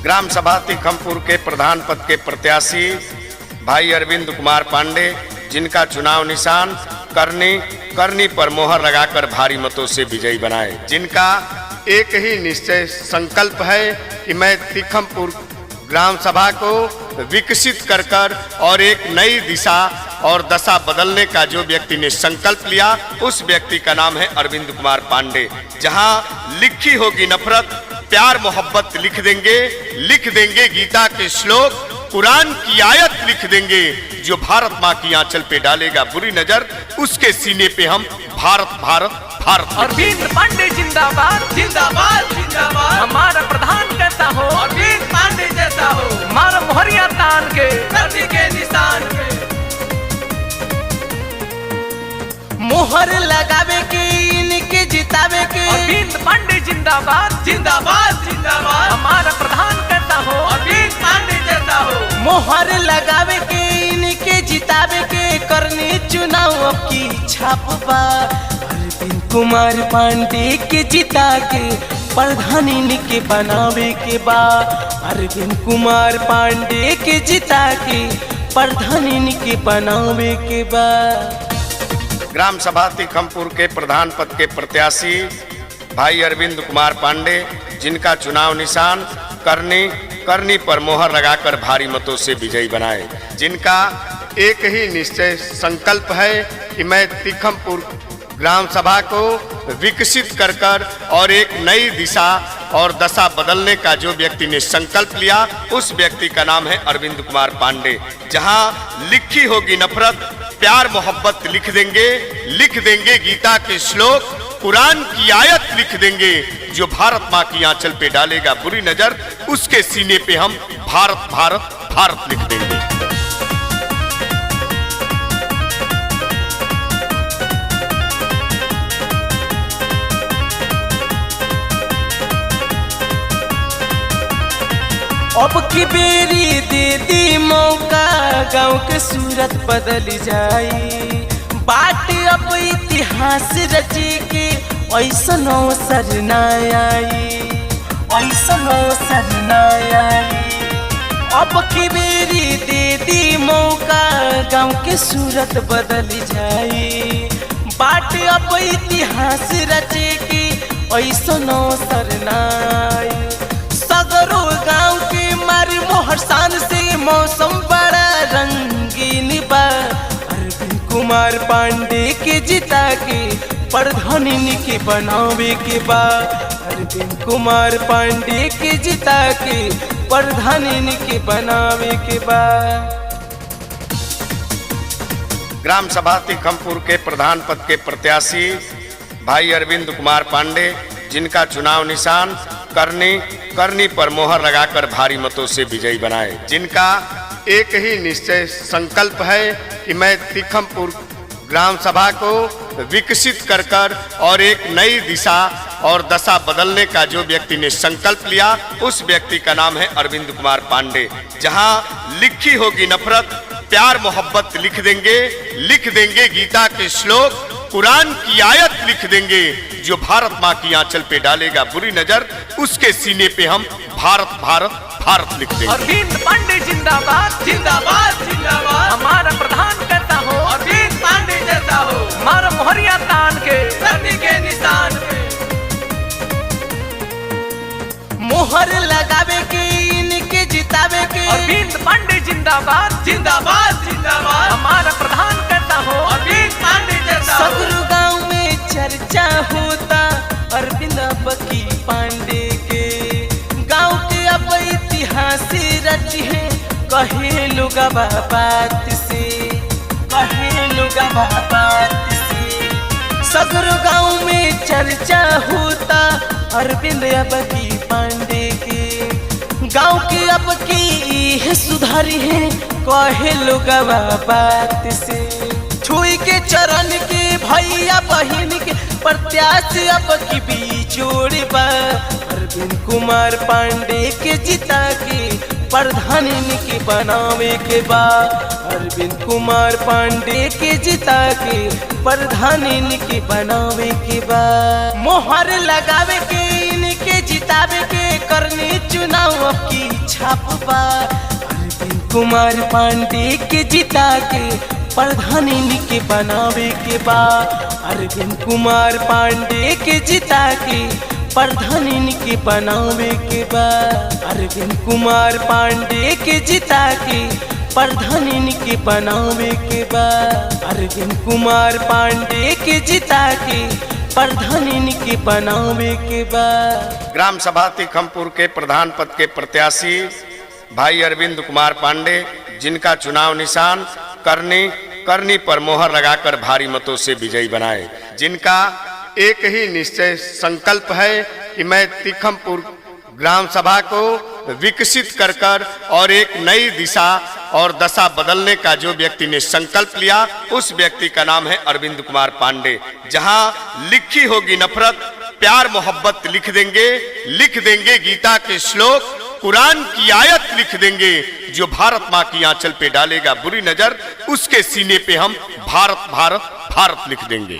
Gram सभा तीखमपुर के प्रधान पद के प्रत्याशी भाई अरविंद कुमार पांडे, जिनका चुनाव निशान करनी पर मोहर लगाकर भारी मतों से विजयी बनाए, जिनका एक ही निश्चय संकल्प है कि मैं तीखमपुर ग्राम सभा को विकसित कर और एक नई दिशा और दशा बदलने का जो व्यक्ति ने संकल्प लिया, उस व्यक्ति का नाम है अरविंद कुमार पांडे। जहां लिखी होगी नफरत, प्यार मोहब्बत लिख देंगे गीता के श्लोक, कुरान की आयत लिख देंगे। जो भारत माँ की आंचल पे डालेगा बुरी नजर, उसके सीने पे हम भारत भारत भारत। अरविंद पांडे जिंदाबाद जिंदाबाद जिंदाबाद। हमारा प्रधान कहता हो अरविंद पांडे जैसा हो, हमारा मोहरिया तान के धरती के निशान पे मोहर लगावे के, इनके जितावे के। अरविंद पांडे जिंदाबाद जिंदाबाद जिंदाबाद। हमारा प्रधान कहता हो अरविंद पांडे जैसा हो, मोहर लगावे के, इनके जितावे के। करनी चुनाव अब की छापबा, अरविंद कुमार पांडे के जिता के प्रधान इनके बनावे के बा। अरविंद कुमार पांडे के जिता के प्रधान इनके बनावे के बा। ग्राम सभा तीखमपुर के प्रधान पद के प्रत्याशी भाई अरविंद कुमार पांडे, जिनका चुनाव निशान करनी पर मोहर लगाकर भारी मतों से विजयी बनाए, जिनका एक ही निश्चय संकल्प है कि मैं तीखमपुर ग्राम सभा को विकसित कर और एक नई दिशा और दशा बदलने का जो व्यक्ति ने संकल्प लिया, उस व्यक्ति का नाम है अरविंद कुमार पांडे। जहां लिखी होगी नफरत, प्यार मोहब्बत लिख देंगे गीता के श्लोक, कुरान की आयत लिख देंगे। जो भारत माँ की आंचल पे डालेगा बुरी नजर, उसके सीने पे हम भारत भारत भारत लिख देंगे। अब की बेरी दे दी मौका, गाँव के सूरत बदल जाई। बाट अब इतिहास रची के ऐसन अवसर न आई, ऐसन अवसर न आई। अब की बेरी दे दी मौका, गाँव के सूरत बदल जाई। बाट अब इतिहास रची के ऐसन अवसर न आई। सगरो गाँव के मारी मोहर शान से मौसम बड़ा रंगीन बा। अरविंद कुमार पांडे के जिता के प्रधान इनके बनावे के बा। अरविंद कुमार पांडे के जिता के प्रधान इनके बनावे के बा। ग्राम सभा तीखमपुर के प्रधान पद के प्रत्याशी भाई अरविंद कुमार पांडे, जिनका चुनाव निशान करनी पर मोहर लगाकर भारी मतों से विजयी बनाए, जिनका एक ही निश्चय संकल्प है कि मैं तीखमपुर ग्राम सभा को विकसित कर और एक नई दिशा और दशा बदलने का जो व्यक्ति ने संकल्प लिया, उस व्यक्ति का नाम है अरविंद कुमार पांडे। जहां लिखी होगी नफरत, प्यार मोहब्बत लिख देंगे गीता के श्लोक, कुरान की आयत लिख देंगे। जो भारत माँ की आंचल पे डालेगा बुरी नजर, उसके सीने पे हम भारत भारत भारत लिख देंगे। अरविंद पांडे जिंदाबाद जिंदाबाद जिंदाबाद। हमारा प्रधान कहता हो अरविंद पांडे जैसा हो, हमारा मोहरिया तान के धरती के निशान पे मोहर लगावे के, इनके जितावे के। अरविंद पांडे जिंदाबाद जिंदाबाद जिंदाबाद। हमारा प्रधान कहता हो अरविंद पांडे जैसा हो। सगरो गाँव में चर्चा होता अरविंद बकी पांडे के। गाँव के अब इतिहास रची है, कहे लोग बात से, कहे लोग बात से। सगरो गाँव में चर्चा होता अरविंद बकी पांडे के। गाँव के अब की सुधारी है, कहे लोग बात से। छुई के चरण के भैया बहन के प्रत्याशी अब की बीचोड़ बा। अरविंद कुमार पांडे के जिता के प्रधान इनके बनावे के बा। अरविंद कुमार पांडे के जिता के प्रधान इनके बनावे के बा। मोहर लगावे के, इनके जितावे के। करनी चुनाव अब की छाप बा। अरविंद कुमार पांडे के जिता के प्रधान इनके बनावे के बा। अरविंद कुमार पांडे के जिता के प्रधान इनके बनावे के बा। अरविंद कुमार पांडे के जिता के प्रधान इनके बनावे के बा। अरविंद कुमार पांडे के जिता के प्रधान इनके बनावे के बा। ग्राम सभा तिखमपुर के प्रधान पद के प्रत्याशी भाई अरविंद कुमार पांडे, जिनका चुनाव निशान करनी पर मोहर लगाकर भारी मतों से विजयी बनाए, जिनका एक ही निश्चय संकल्प है कि मैं तिखमपुर ग्राम सभा को विकसित कर और एक नई दिशा और दशा बदलने का जो व्यक्ति ने संकल्प लिया, उस व्यक्ति का नाम है अरविंद कुमार पांडे। जहां लिखी होगी नफरत, प्यार मोहब्बत लिख देंगे गीता के श्लोक, कुरान की आयत लिख देंगे। जो भारत माँ की आंचल पे डालेगा बुरी नजर, उसके सीने पे हम भारत भारत भारत लिख देंगे।